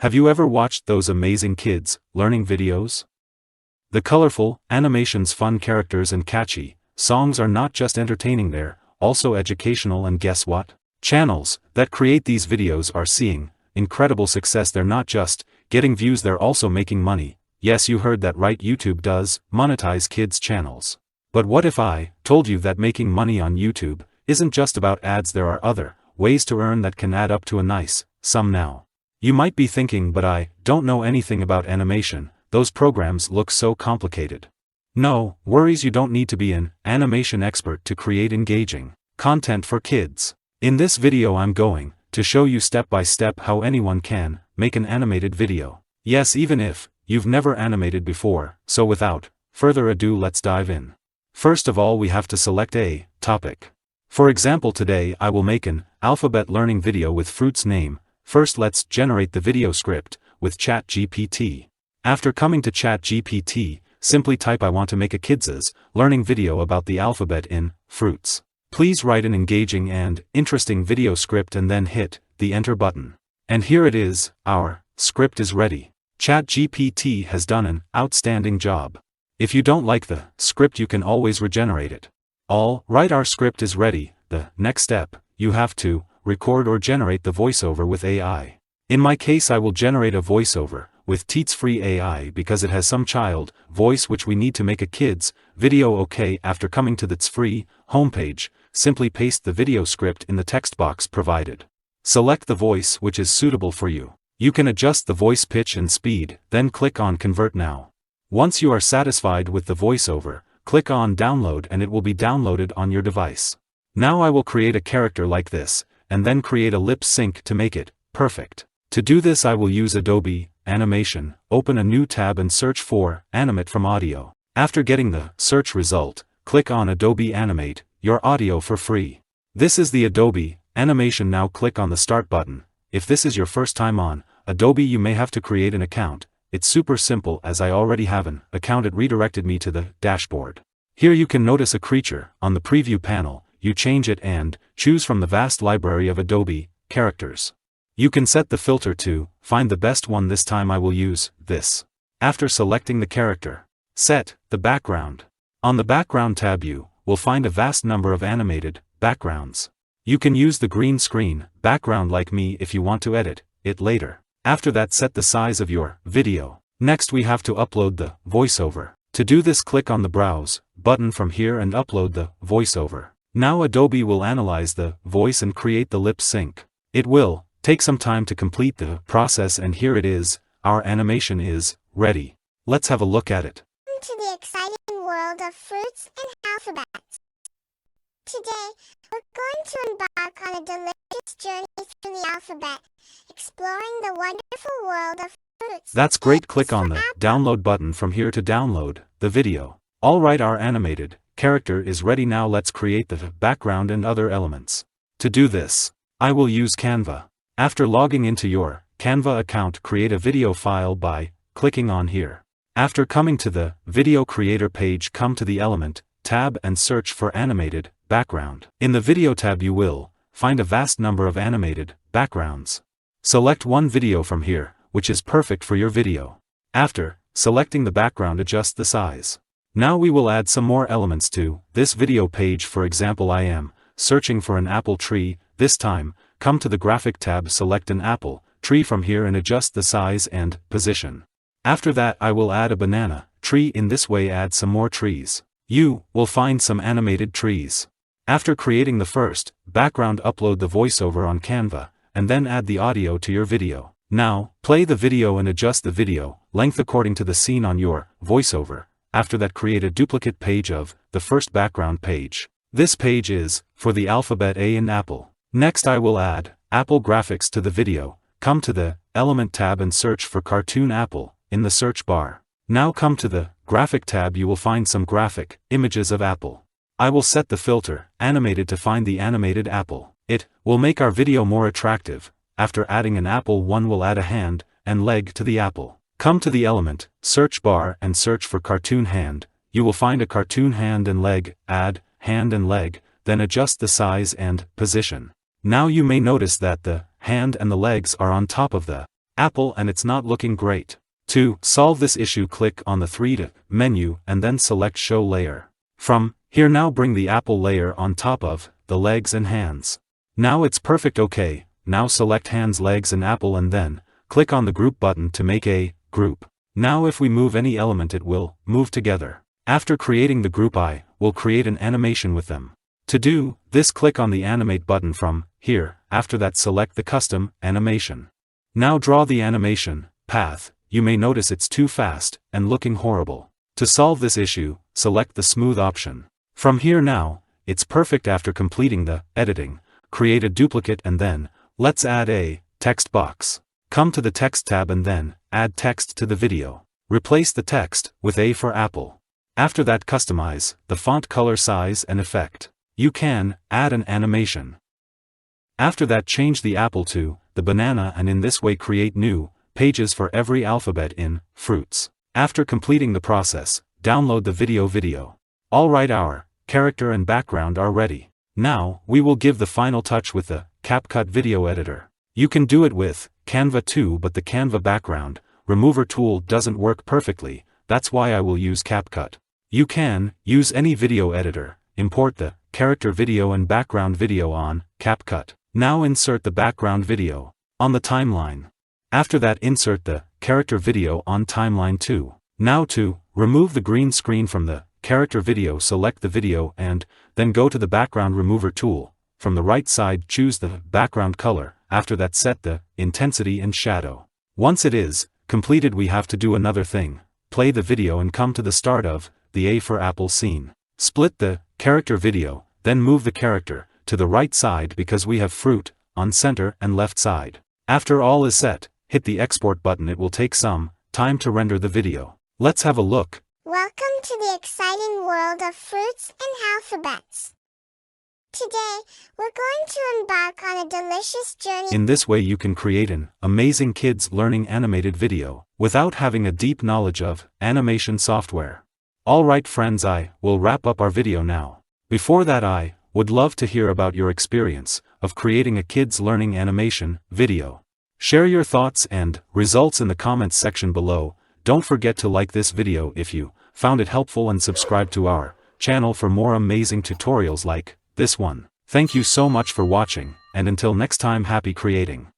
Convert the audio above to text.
Have you ever watched those amazing kids learning videos? The colorful animations, fun characters and catchy songs are not just entertaining, they're also educational, and guess what? Channels that create these videos are seeing incredible success. They're not just getting views, they're also making money. Yes, you heard that right, YouTube does monetize kids' channels. But what if I told you that making money on YouTube isn't just about ads? There are other ways to earn that can add up to a nice sum now. You might be thinking, but I don't know anything about animation, those programs look so complicated. No worries, you don't need to be an animation expert to create engaging content for kids. In this video I'm going to show you step by step how anyone can make an animated video. Yes, even if you've never animated before. So without further ado, let's dive in. First of all, we have to select a topic. For example, today I will make an alphabet learning video with fruits name. First, let's generate the video script with ChatGPT. After coming to ChatGPT, simply type "I want to make a kids' learning video about the alphabet in fruits. Please write an engaging and interesting video script," and then hit the enter button. And here it is, our script is ready. ChatGPT has done an outstanding job. If you don't like the script, you can always regenerate it. All right, our script is ready. The next step, you have to record or generate the voiceover with AI. In my case, I will generate a voiceover with Teats Free AI because it has some child voice which we need to make a kids video. Okay, after coming to the Teats Free homepage, simply paste the video script in the text box provided. Select the voice which is suitable for you. You can adjust the voice pitch and speed, then click on Convert Now. Once you are satisfied with the voiceover, click on Download and it will be downloaded on your device. Now I will create a character like this, and then create a lip sync to make it perfect. To do this, I will use Adobe Animation, open a new tab and search for Animate from Audio. After getting the search result, click on Adobe Animate your audio for free. This is the Adobe Animation. Now click on the Start button. If this is your first time on Adobe, you may have to create an account. It's super simple, as I already have an account. It redirected me to the dashboard. Here you can notice a creature on the preview panel. You change it and choose from the vast library of Adobe characters. You can set the filter to find the best one. This time I will use this. After selecting the character, set the background. On the background tab you will find a vast number of animated backgrounds. You can use the green screen background like me if you want to edit it later. After that, set the size of your video. Next we have to upload the voiceover. To do this, click on the Browse button from here and upload the voiceover. Now Adobe will analyze the voice and create the lip sync. It will take some time to complete the process, and here it is, our animation is ready. Let's have a look at it. Welcome to the exciting world of fruits and alphabets. Today, we're going to embark on a delicious journey through the alphabet, exploring the wonderful world of fruits. That's great. Click on the download button from here to download the video. Alright, our animated character is ready. Now let's create the background and other elements. To do this, I will use Canva. After logging into your Canva account, create a video file by clicking on here. After coming to the video creator page, come to the Element tab and search for animated background. In the video tab you will find a vast number of animated backgrounds. Select one video from here, which is perfect for your video. After selecting the background, adjust the size. Now we will add some more elements to this video page. For example, I am searching for an apple tree. This time, come to the graphic tab, select an apple tree from here and adjust the size and position. After that, I will add a banana tree. In this way, add some more trees. You will find some animated trees. After creating the first background, upload the voiceover on Canva, and then add the audio to your video. Now, play the video and adjust the video length according to the scene on your voiceover. After that, create a duplicate page of the first background page. This page is for the alphabet A in apple. Next, I will add Apple graphics to the video. Come to the Element tab and search for Cartoon Apple in the search bar. Now come to the Graphic tab. You will find some graphic images of Apple. I will set the filter Animated to find the animated apple. It will make our video more attractive. After adding an apple, one will add a hand and leg to the apple. Come to the Element search bar and search for Cartoon Hand. You will find a cartoon hand and leg. Add hand and leg, then adjust the size and position. Now you may notice that the hand and the legs are on top of the apple and it's not looking great. To solve this issue, click on the 3D menu and then select Show Layer. From here, now bring the apple layer on top of the legs and hands. Now it's perfect. Okay, now select hands, legs and apple and then click on the group button to make a group. Now if we move any element, it will move together. After creating the group, I will create an animation with them. To do this, click on the animate button from here. After that, select the custom animation. Now draw the animation path. You may notice it's too fast and looking horrible. To solve this issue, select the smooth option. From here, now it's perfect. After completing the editing, create a duplicate and then let's add a text box. Come to the text tab and then add text to the video. Replace the text with A for apple. After that, customize the font color, size and effect. You can add an animation. After that, change the apple to the banana and in this way create new pages for every alphabet in fruits. After completing the process, download the video. Alright, our character and background are ready. Now, we will give the final touch with the CapCut video editor. You can do it with Canva too, but the Canva background remover tool doesn't work perfectly, that's why I will use CapCut. You can use any video editor. Import the character video and background video on CapCut. Now insert the background video on the timeline. After that, insert the character video on timeline 2. Now to remove the green screen from the character video, select the video and then go to the background remover tool. From the right side, choose the background color. After that, set the intensity and shadow. Once it is completed, we have to do another thing. Play the video and come to the start of the A for apple scene. Split the character video, then move the character to the right side because we have fruit on center and left side. After all is set, hit the export button. It will take some time to render the video. Let's have a look. Welcome to the exciting world of fruits and alphabets. Today, we're going to embark on a delicious journey. In this way, you can create an amazing kids learning animated video without having a deep knowledge of animation software. Alright friends, I will wrap up our video now. Before that, I would love to hear about your experience of creating a kids learning animation video. Share your thoughts and results in the comments section below. Don't forget to like this video if you found it helpful and subscribe to our channel for more amazing tutorials like this one. Thank you so much for watching, and until next time, happy creating.